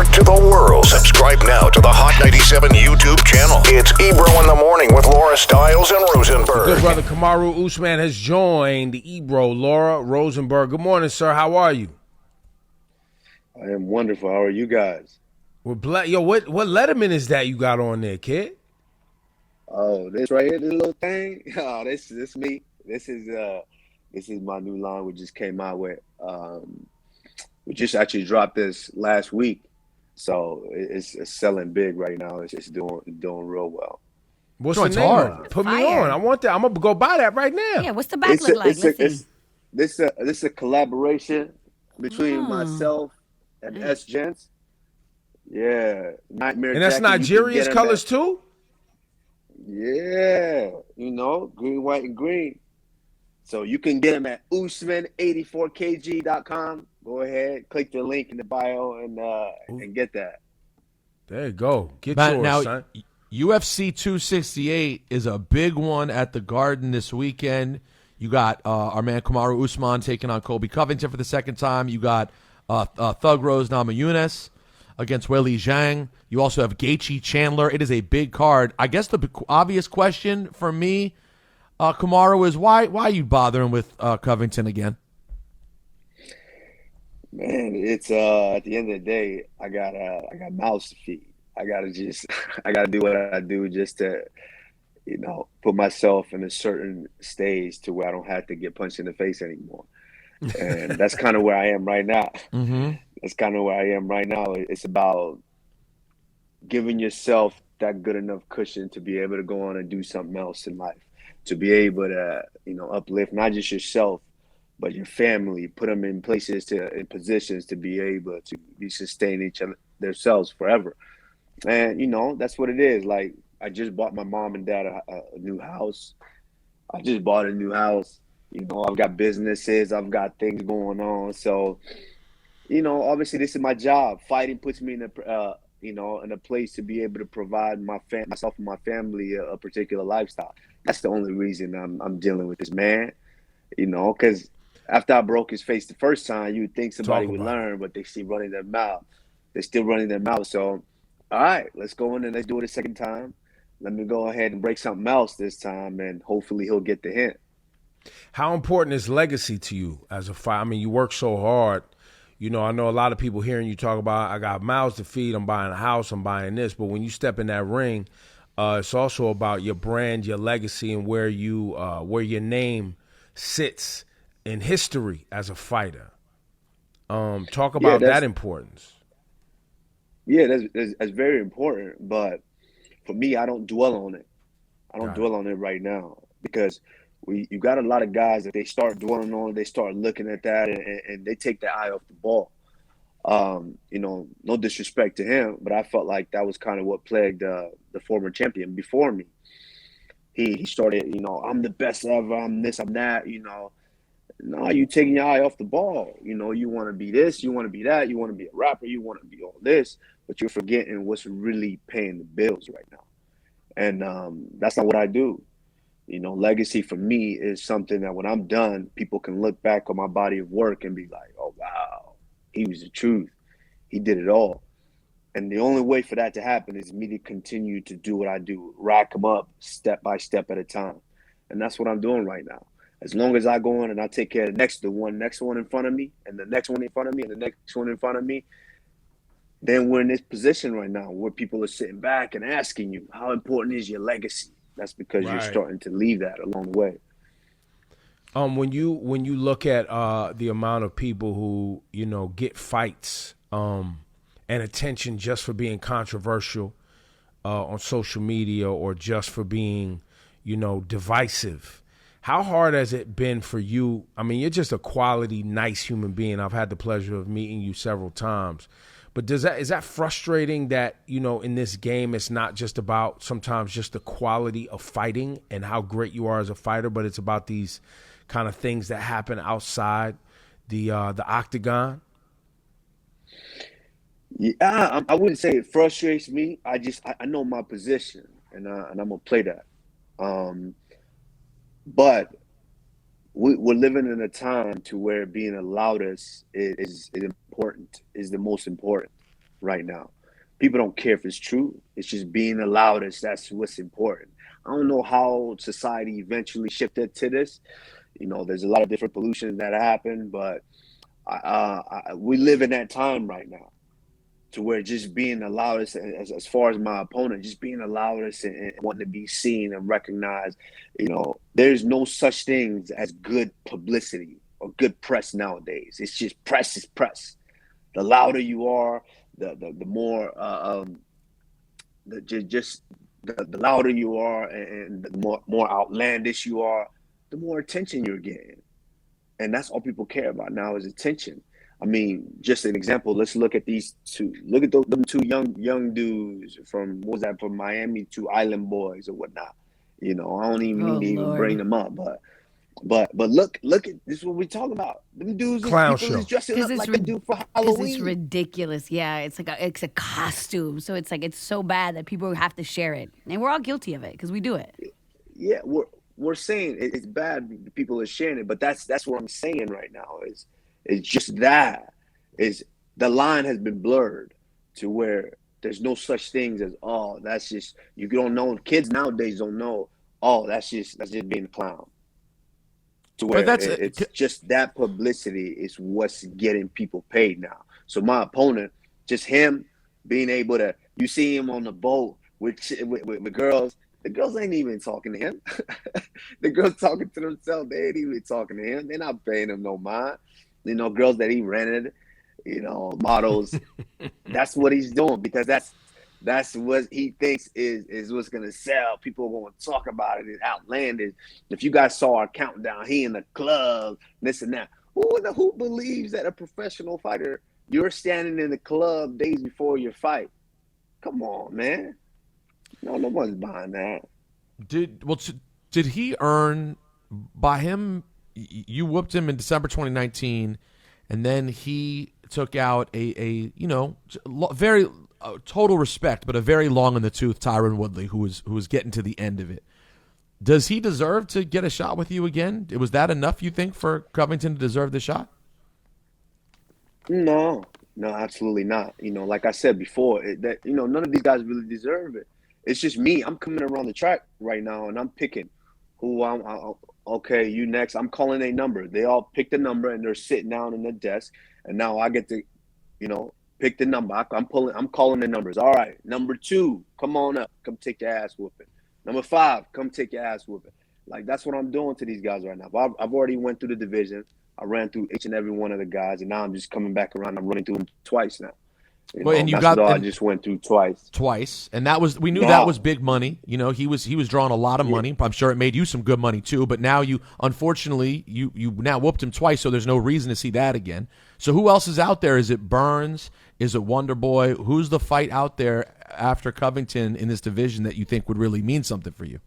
Network to the world. Subscribe now to the Hot 97 YouTube channel. It's Ebro in the Morning with Laura Stiles and Rosenberg. Good brother Kamaru Usman has joined Ebro, Laura Rosenberg. Good morning, sir. How are you? I am wonderful. How are you guys? Yo, what Letterman is that you got on there, kid? Oh, this right here, this little thing. Oh, this me. This is my new line we just came out with. We just actually dropped this last week, so it's selling big right now. It's doing real well. What's the name of it? Put me on. I want that. I'm gonna go buy that right now. Yeah, what's the back look like? Let's see. This is a collaboration between myself and S Gents. Yeah, Nightmare. And that's Jacket, Nigeria's colors too. Yeah, green, white, and green. So you can get them at Usman84kg.com. Go ahead, click the link in the bio and get that. There you go. Get yours, now, son. UFC 268 is a big one at the Garden this weekend. You got our man Kamaru Usman taking on Colby Covington for the second time. You got Thug Rose Namajunas against Weili Zhang. You also have Gaethje Chandler. It is a big card. I guess the obvious question for me, Kamaru, is why are you bothering with Covington again? Man, it's at the end of the day, I got mouths to feed. I gotta do what I do just to, put myself in a certain stage to where I don't have to get punched in the face anymore. And that's kind of where I am right now. Mm-hmm. That's kind of where I am right now. It's about giving yourself that good enough cushion to be able to go on and do something else in life, to be able to, uplift not just yourself, but your family, put them in positions to be able to sustain each other themselves forever. And, that's what it is. Like, I just bought my mom and dad a new house. I just bought a new house. I've got businesses. I've got things going on. So, obviously this is my job. Fighting puts me in a place to be able to provide myself and my family a particular lifestyle. That's the only reason I'm dealing with this man, because after I broke his face the first time, you would think somebody would learn, but they still running their mouth. They're still running their mouth. So, all right, let's go in and let's do it a second time. Let me go ahead and break something else this time, and hopefully he'll get the hint. How important is legacy to you as a fighter? I mean, you work so hard. I know a lot of people hearing you talk about, I got mouths to feed, I'm buying a house, I'm buying this. But when you step in that ring, it's also about your brand, your legacy, and where your name sits in history as a fighter. Talk about that importance. Yeah, that's very important. But for me, I don't dwell on it. I don't dwell on it right now because you got a lot of guys that they start dwelling on, they start looking at that, and they take their eye off the ball. No disrespect to him, but I felt like that was kind of what plagued the former champion before me. He started, I'm the best ever, I'm this, I'm that, No, you taking your eye off the ball. You want to be this, you want to be that, you want to be a rapper, you want to be all this, but you're forgetting what's really paying the bills right now. And that's not what I do. Legacy for me is something that when I'm done, people can look back on my body of work and be like, oh, wow, he was the truth. He did it all. And the only way for that to happen is me to continue to do what I do, rack them up step by step at a time. And that's what I'm doing right now. As long as I go on and I take care of the next one in front of me, and the next one in front of me, and the next one in front of me, then we're in this position right now where people are sitting back and asking you, how important is your legacy? That's because you're starting to leave that along the way. When you look at the amount of people who get fights and attention just for being controversial on social media or just for being divisive, how hard has it been for you? I mean, you're just a quality, nice human being. I've had the pleasure of meeting you several times. But is that frustrating that, in this game, it's not just about sometimes just the quality of fighting and how great you are as a fighter, but it's about these kind of things that happen outside the octagon? Yeah, I wouldn't say it frustrates me. I know my position, and I'm gonna play that. But we're living in a time to where being the loudest is important, is the most important. right now. People don't care if it's true. It's just being the loudest. That's what's important. I don't know how society eventually shifted to this. There's a lot of different pollutions that happen, but we live in that time right now, to where just being the loudest, as far as my opponent, just being the loudest and wanting to be seen and recognized. There's no such things as good publicity or good press nowadays. It's just press is press. The louder you are, the more the louder you are, and the more outlandish you are, the more attention you're getting. And that's all people care about now is attention. I mean, just an example. Let's look at these two. Look at them two young dudes from, what was that, from Miami, two Island Boys or whatnot. I don't even mean to even bring them up, but look at this is what we talking about. Them dudes, Clown people show. is dressing up like they do for Halloween. It's ridiculous. Yeah, it's a costume. So it's like it's so bad that people have to share it, and we're all guilty of it because we do it. Yeah, we're saying it's bad. People are sharing it, but that's what I'm saying right now. It's just that is the line has been blurred to where there's no such things as, oh, that's just, you don't know. Kids nowadays don't know, oh, that's just being a clown. To where it's just that publicity is what's getting people paid now. So my opponent, just him being able to, you see him on the boat with girls. The girls ain't even talking to him. The girls talking to themselves. They ain't even talking to him. They're not paying him no mind. Girls that he rented, models. That's what he's doing, because that's what he thinks is what's gonna sell. People are gonna talk about it. It's outlandish. If you guys saw our countdown, he in the club, this and that. Who believes that a professional fighter, you're standing in the club days before your fight? Come on, man. No one's buying that. Did he earn, by him? You whooped him in December 2019, and then he took out a very total respect, but a very long in the tooth Tyron Woodley, who was getting to the end of it. Does he deserve to get a shot with you again? Was that enough, you think, for Covington to deserve the shot? No, absolutely not. Like I said before, none of these guys really deserve it. It's just me. I'm coming around the track right now, and I'm picking who okay, you next. I'm calling a number. They all pick the number, and they're sitting down in the desk. And now I get to, pick the number. I'm calling the numbers. All right, number 2, come on up. Come take your ass whooping. Number 5, come take your ass whooping. Like, that's what I'm doing to these guys right now. I've already went through the division. I ran through each and every one of the guys, and now I'm just coming back around. I'm running through them twice now. I just went through twice, and that was, we knew that was big money. He was drawing a lot of money. I'm sure it made you some good money too. But now unfortunately, you now whooped him twice, so there's no reason to see that again. So who else is out there? Is it Burns? Is it Wonder Boy? Who's the fight out there after Covington in this division that you think would really mean something for you?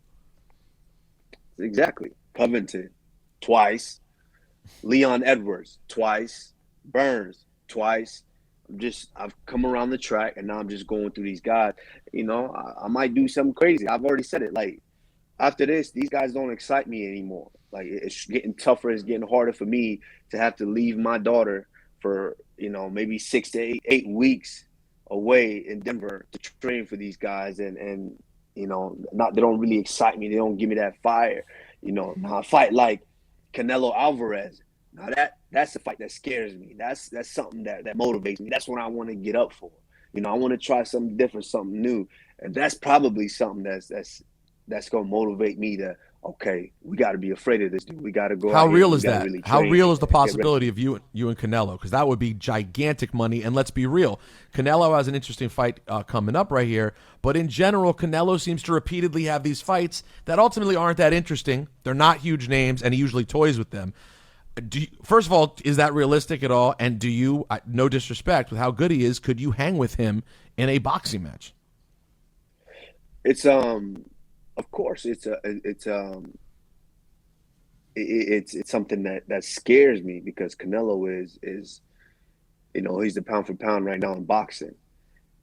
Exactly, Covington twice, Leon Edwards twice, Burns twice. I've come around the track, and now I'm just going through these guys. I might do something crazy. I've already said it. Like, after this, these guys don't excite me anymore. Like, it's getting tougher. It's getting harder for me to have to leave my daughter for, maybe 6 to 8 weeks away in Denver to train for these guys. And they don't really excite me. They don't give me that fire. Now a fight like Canelo Alvarez, now that's a fight that scares me. That's something that motivates me. That's what I want to get up for. I want to try something different, something new. And that's probably something that's going to motivate me to, okay, we got to be afraid of this dude. We got to go. How real is that? Really, how real is the possibility of you and Canelo? Because that would be gigantic money. And let's be real, Canelo has an interesting fight coming up right here. But in general, Canelo seems to repeatedly have these fights that ultimately aren't that interesting. They're not huge names, and he usually toys with them. First of all, is that realistic at all? And do you, no disrespect with how good he is, could you hang with him in a boxing match? It's of course it's something that scares me, because Canelo is he's the pound for pound right now in boxing.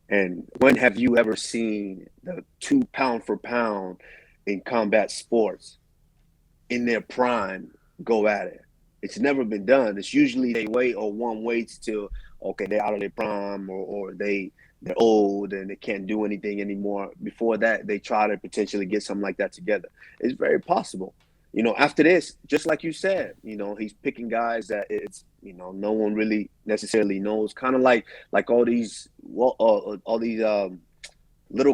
And when have you ever seen the 2 pound for pound in combat sports in their prime go at it? It's never been done. It's usually they wait, or one waits till, okay, they're out of their prime, or they're old and they can't do anything anymore. Before that, they try to potentially get something like that together. It's very possible. After this, just like you said, he's picking guys that it's, no one really necessarily knows. Kind of like all these little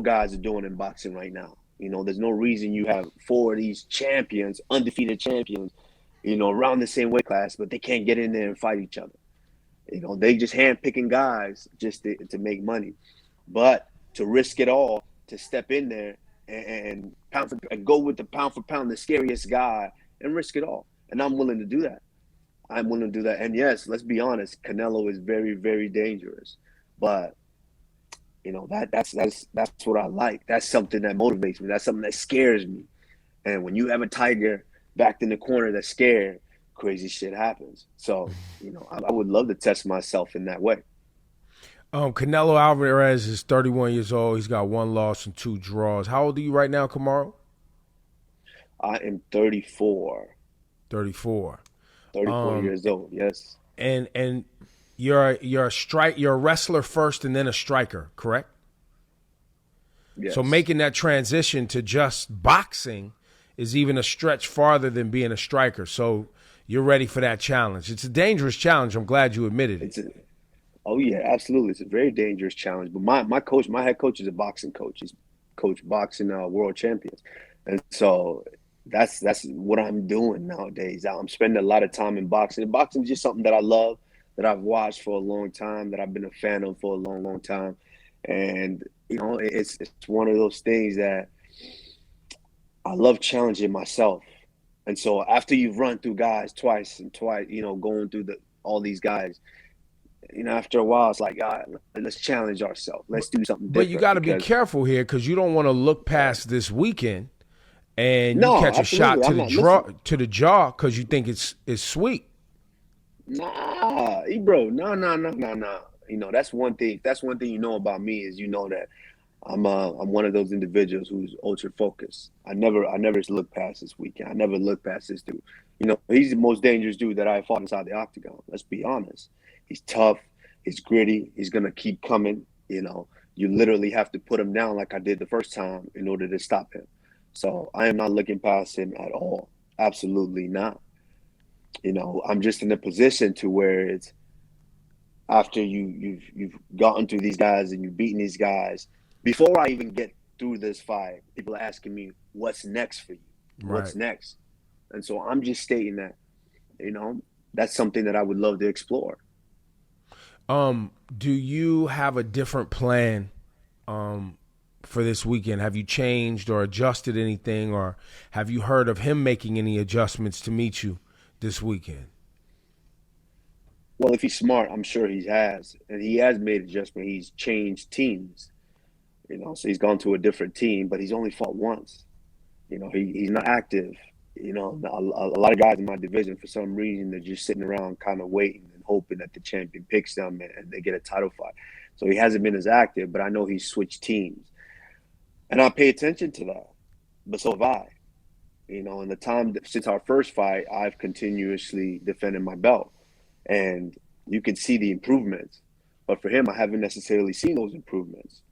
guys are doing in boxing right now. There's no reason you have 4 of these champions, undefeated champions, around the same weight class, but they can't get in there and fight each other. They just handpicking guys just to make money. But to risk it all, to step in there and go with the pound for pound, the scariest guy, and risk it all. And I'm willing to do that. And yes, let's be honest, Canelo is very, very dangerous. But that's what I like. That's something that motivates me. That's something that scares me. And when you have a tiger backed in the corner that's scared, crazy shit happens. So, I would love to test myself in that way. Canelo Alvarez is 31 years old. He's got 1 loss and 2 draws. How old are you right now, Kamaru? I am 34. 34. 34 years old, yes. And you're a wrestler first and then a striker, correct? Yes. So making that transition to just boxing is even a stretch farther than being a striker. So you're ready for that challenge. It's a dangerous challenge. I'm glad you admitted it. Oh yeah, absolutely. It's a very dangerous challenge. But my head coach is a boxing coach. He's coached boxing world champions, and so that's what I'm doing nowadays. I'm spending a lot of time in boxing. And boxing is just something that I love, that I've watched for a long time, that I've been a fan of for a long, long time, and it's one of those things that I love challenging myself. And so after you've run through guys twice, going through all these guys, after a while, it's like, let's challenge ourselves. Let's do something different. But you got to be careful here because you don't want to look past this weekend and you catch a shot to the jaw because you think it's sweet. Nah, Ebro, no. That's one thing. That's one thing about me is that I'm one of those individuals who's ultra focused. I never look past this weekend. I never look past this dude. He's the most dangerous dude that I fought inside the octagon. Let's be honest. He's tough. He's gritty. He's gonna keep coming. You literally have to put him down like I did the first time in order to stop him. So I am not looking past him at all. Absolutely not. I'm just in a position to where it's after you've gotten through these guys and you've beaten these guys. Before I even get through this fight, people are asking me, what's next for you? What's next? And so I'm just stating that, that's something that I would love to explore. Do you have a different plan for this weekend? Have you changed or adjusted anything, or have you heard of him making any adjustments to meet you this weekend? Well, if he's smart, I'm sure he has. And he has made adjustments. He's changed teams. So he's gone to a different team, but he's only fought once. He's not active. A lot of guys in my division, for some reason, they're just sitting around kind of waiting and hoping that the champion picks them and they get a title fight. So he hasn't been as active, but I know he's switched teams. And I pay attention to that. But so have I. In the time since our first fight, I've continuously defended my belt. And you can see the improvements. But for him, I haven't necessarily seen those improvements.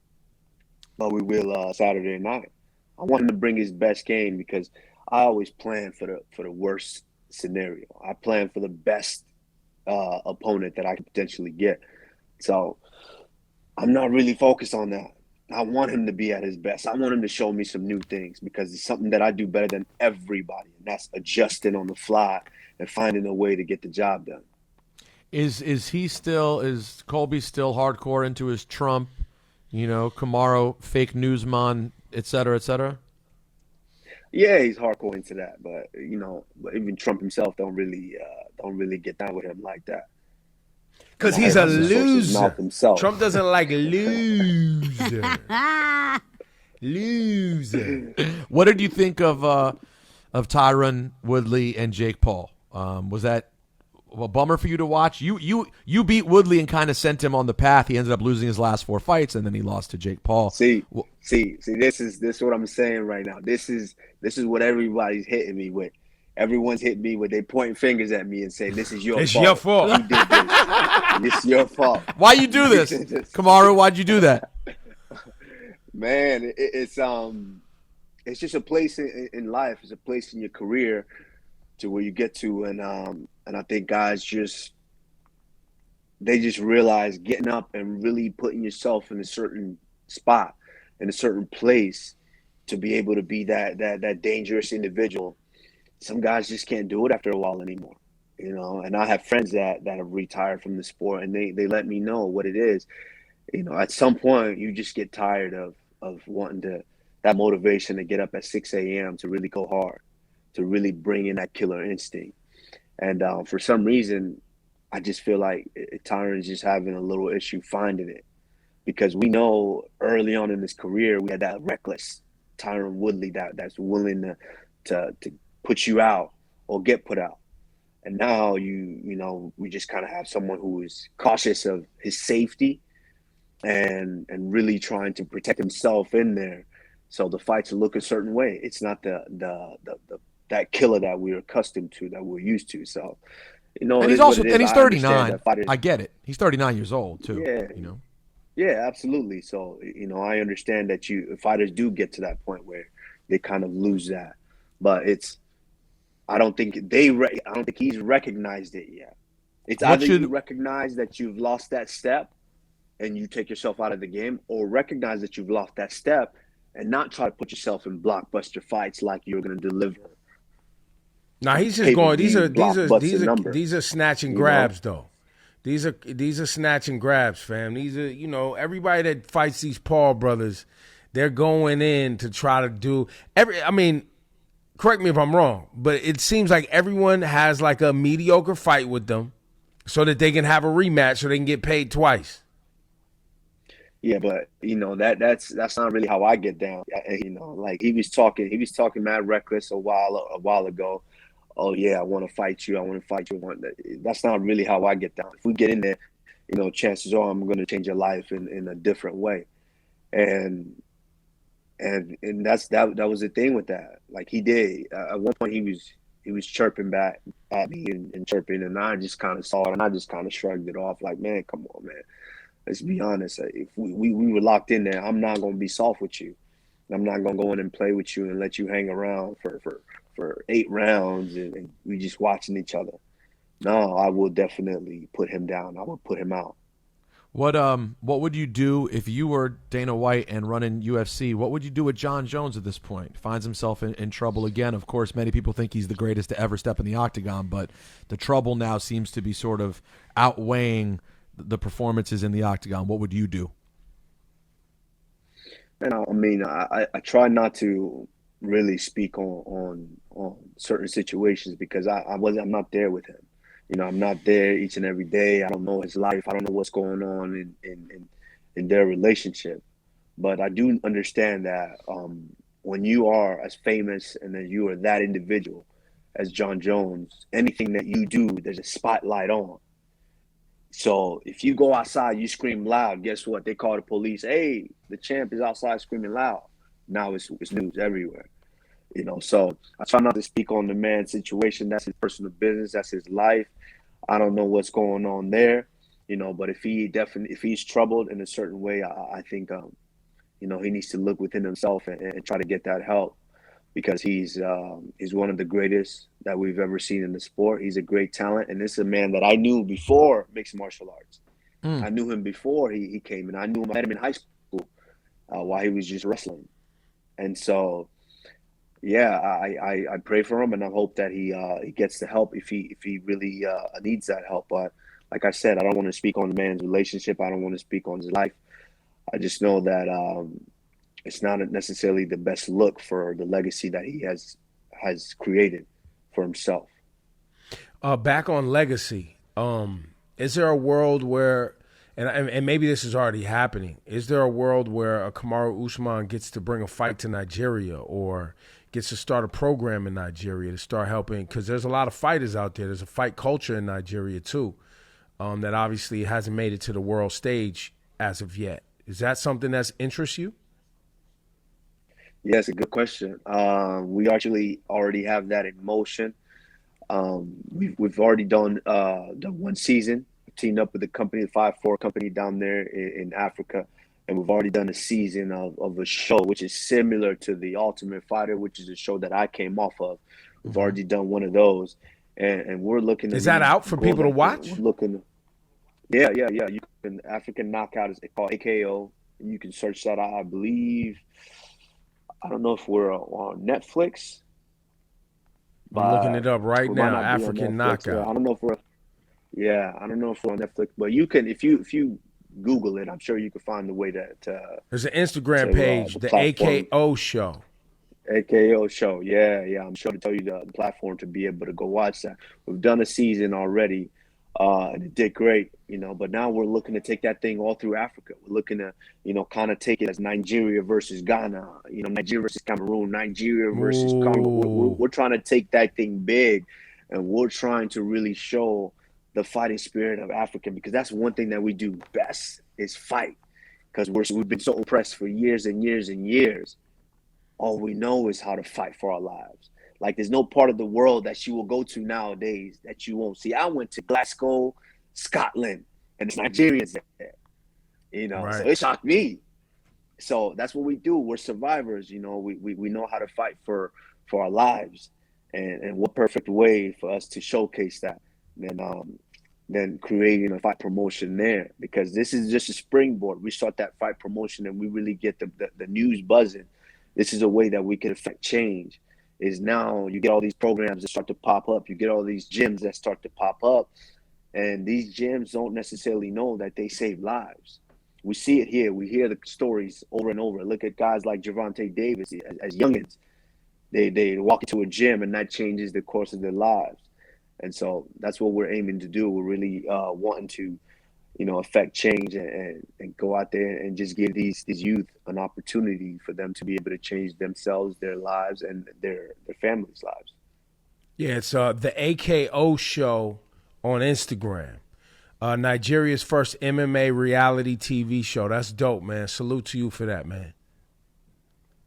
But we will Saturday night. I want him to bring his best game because I always plan for the worst scenario. I plan for the best opponent that I could potentially get. So I'm not really focused on that. I want him to be at his best. I want him to show me some new things because it's something that I do better than everybody, and that's adjusting on the fly and finding a way to get the job done. Is Colby still hardcore into his Trump, Kamaru, fake newsman, et cetera, et cetera? Yeah, he's hardcore into that, but even Trump himself don't really get down with him like that. Because he's a loser. Trump doesn't like loser. Loser. What did you think of Tyron, Woodley, and Jake Paul? Was that a bummer for you to watch? You beat Woodley and kind of sent him on the path. He ended up losing his last 4 fights, and then he lost to Jake Paul. See. This is what I'm saying right now. This is what everybody's hitting me with. everyone's hit me with they pointing fingers at me and saying, "This is your It's fault. your fault. You did this. This is your fault." Why you do this, Kamaru? Why'd you do that? Man, it's just a place in life. It's a place in your career to where you get to, and I think guys they just realize getting up and really putting yourself in a certain spot, in a certain place, to be able to be that dangerous individual. Some guys just can't do it after a while anymore, And I have friends that have retired from the sport, and they let me know what it is. At some point, you just get tired of wanting that motivation to get up at 6 a.m. to really go hard, to really bring in that killer instinct. And for some reason, I just feel like Tyron is just having a little issue finding it, because we know early on in his career we had that reckless Tyron Woodley that's willing to put you out or get put out. And now we just kind of have someone who is cautious of his safety and really trying to protect himself in there. So the fights look a certain way. It's not that killer that we're accustomed to, that we're used to. So, and he's 39. I get it. He's 39 years old too. Yeah. Yeah, absolutely. So, I understand that fighters do get to that point where they kind of lose that, but I don't think he's recognized it yet. It's either you recognize that you've lost that step and you take yourself out of the game, or recognize that you've lost that step and not try to put yourself in blockbuster fights like you're going to deliver. Now he's just going. These are snatch and grabs, though. These are snatch and grabs, fam. These are everybody that fights these Paul brothers, they're going in to try to do correct me if I'm wrong, but it seems like everyone has like a mediocre fight with them, so that they can have a rematch, so they can get paid twice. Yeah, but that's not really how I get down. Like he was talking mad reckless a while ago. Oh yeah, I want to fight you. That's not really how I get down. If we get in there, chances are I'm going to change your life in a different way. And that was the thing with that. Like he did at one point, he was chirping back at me and chirping, and I just kind of saw it and I just kind of shrugged it off. Like, man, come on, man. Let's be honest. If we were locked in there, I'm not going to be soft with you. I'm not going to go in and play with you and let you hang around for 8 rounds and we just watching each other. No, I will definitely put him down. I will put him out. What would you do if you were Dana White and running UFC? What would you do with Jon Jones at this point? Finds himself in trouble again. Of course, many people think he's the greatest to ever step in the octagon, but the trouble now seems to be sort of outweighing the performances in the octagon. What would you do? And I try not to really speak on certain situations because I'm not there with him. I'm not there each and every day. I don't know his life. I don't know what's going on in their relationship. But I do understand that when you are as famous and then you are that individual as Jon Jones, anything that you do, there's a spotlight on. So if you go outside, you scream loud, guess what? They call the police. Hey, the champ is outside screaming loud. Now it's news everywhere. So I try not to speak on the man's situation. That's his personal business. That's his life. I don't know what's going on there, but if he's troubled in a certain way, I think, he needs to look within himself and try to get that help, because he's one of the greatest that we've ever seen in the sport. He's a great talent. And this is a man that I knew before mixed martial arts. I knew him before he came in. I met him in high school while he was just wrestling. And so, yeah, I pray for him, and I hope that he gets the help if he really needs that help. But like I said, I don't want to speak on the man's relationship. I don't want to speak on his life. I just know that it's not necessarily the best look for the legacy that he has created for himself. Back on legacy, is there a world where, and maybe this is already happening, is there a world where a Kamaru Usman gets to bring a fight to Nigeria or gets to start a program in Nigeria to start helping? Because there's a lot of fighters out there. There's a fight culture in Nigeria too, that obviously hasn't made it to the world stage as of yet. Is that something that interests you? Yeah, it's a good question. We actually already have that in motion. We've already done one season, teamed up with the company, the 5-4 company down there in Africa, and we've already done a season of a show which is similar to The Ultimate Fighter, which is a show that I came off of. We've already done one of those, and we're looking to. Is that out for people to watch? We're looking. Yeah. You can African Knockout is called AKO. You can search that out. I believe. I don't know if we're on Netflix. I'm looking it up right now. African Knockout. I don't know if we're. Yeah, I don't know if we're on Netflix, but you can if you Google it. I'm sure you can find the way to. There's an Instagram page, the AKO show. AKO show, yeah. I'm sure to tell you the platform to be able to go watch that. We've done a season already, and it did great, But now we're looking to take that thing all through Africa. We're looking to, kind of take it as Nigeria versus Ghana, Nigeria versus Cameroon, Nigeria versus Congo. We're trying to take that thing big, and we're trying to really show the fighting spirit of Africa, because that's one thing that we do best is fight, because we've been so oppressed for years and years and years. All we know is how to fight for our lives. Like, there's no part of the world that you will go to nowadays that you won't see. I went to Glasgow, Scotland, and there's Nigerians there. Right. So it shocked me. So that's what we do. We're survivors. We know how to fight for our lives, and what perfect way for us to showcase that than creating a fight promotion there, because this is just a springboard. We start that fight promotion and we really get the news buzzing. This is a way that we can affect change. Is now you get all these programs that start to pop up. You get all these gyms that start to pop up. And these gyms don't necessarily know that they save lives. We see it here. We hear the stories over and over. Look at guys like Gervonta Davis as youngins. They walk into a gym and that changes the course of their lives. And so that's what we're aiming to do. We're really wanting to affect change and go out there and just give these youth an opportunity for them to be able to change themselves, their lives, and their families' lives. Yeah, it's the AKO show on Instagram. Nigeria's first MMA reality TV show. That's dope, man. Salute to you for that, man.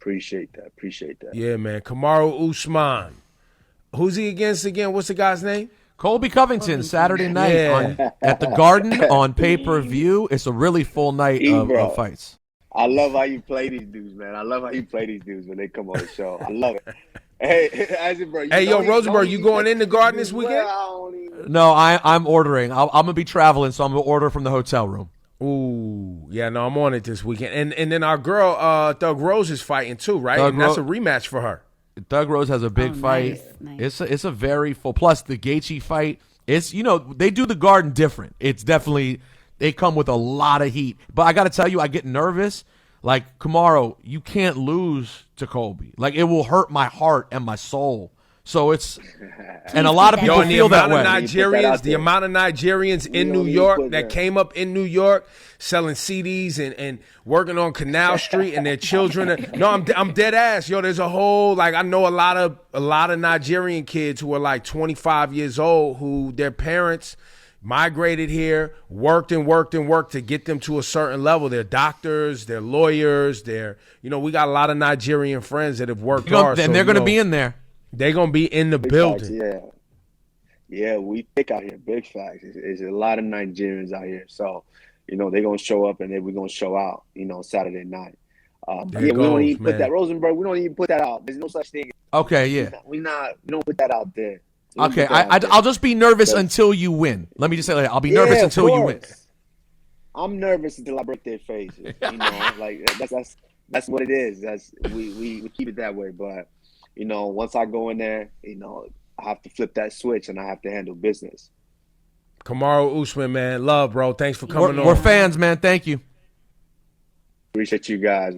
Appreciate that. Yeah, man. Kamaru Usman. Who's he against again? What's the guy's name? Colby Covington, Saturday night at the Garden on pay-per-view. It's a really full night of fights. I love how you play these dudes, man. I love how you play these dudes when they come on the show. I love it. Hey, Rosenberg, you going in the Garden this weekend? No, I'm ordering. I'm going to be traveling, so I'm going to order from the hotel room. Ooh, yeah, no, I'm on it this weekend. And then our girl, Thug Rose, is fighting too, right? That's a rematch for her. Thug Rose has a big fight. Nice. It's a very full. Plus the Gaethje fight. It's they do the Garden different. It's definitely they come with a lot of heat. But I got to tell you, I get nervous. Like Kamaru, you can't lose to Colby. Like it will hurt my heart and my soul. So it's and a lot of people feel that way. The amount of Nigerians in New York that came up in New York selling CDs and working on Canal Street, and their children. No, I'm dead ass. Yo, there's a whole I know a lot of Nigerian kids who are like 25 years old who their parents migrated here, worked to get them to a certain level. They're doctors, they're lawyers, we got a lot of Nigerian friends that have worked hard. Then they're going to be in there. They're going to be in the building. Facts, yeah, we pick out here. Big facts. There's a lot of Nigerians out here. So, they're going to show up and then we're going to show out, Saturday night. We don't even put that. Rosenberg, we don't even put that out. There's no such thing. Okay, yeah. We don't put that out there. Okay, I'll just be nervous until you win. Let me just say that. I'll be nervous until you win. I'm nervous until I break their faces. That's what it is. We keep it that way. But once I go in there, I have to flip that switch and I have to handle business. Kamaru Usman, man, love, bro. Thanks for coming on. We're fans, man. Thank you. Appreciate you guys, man.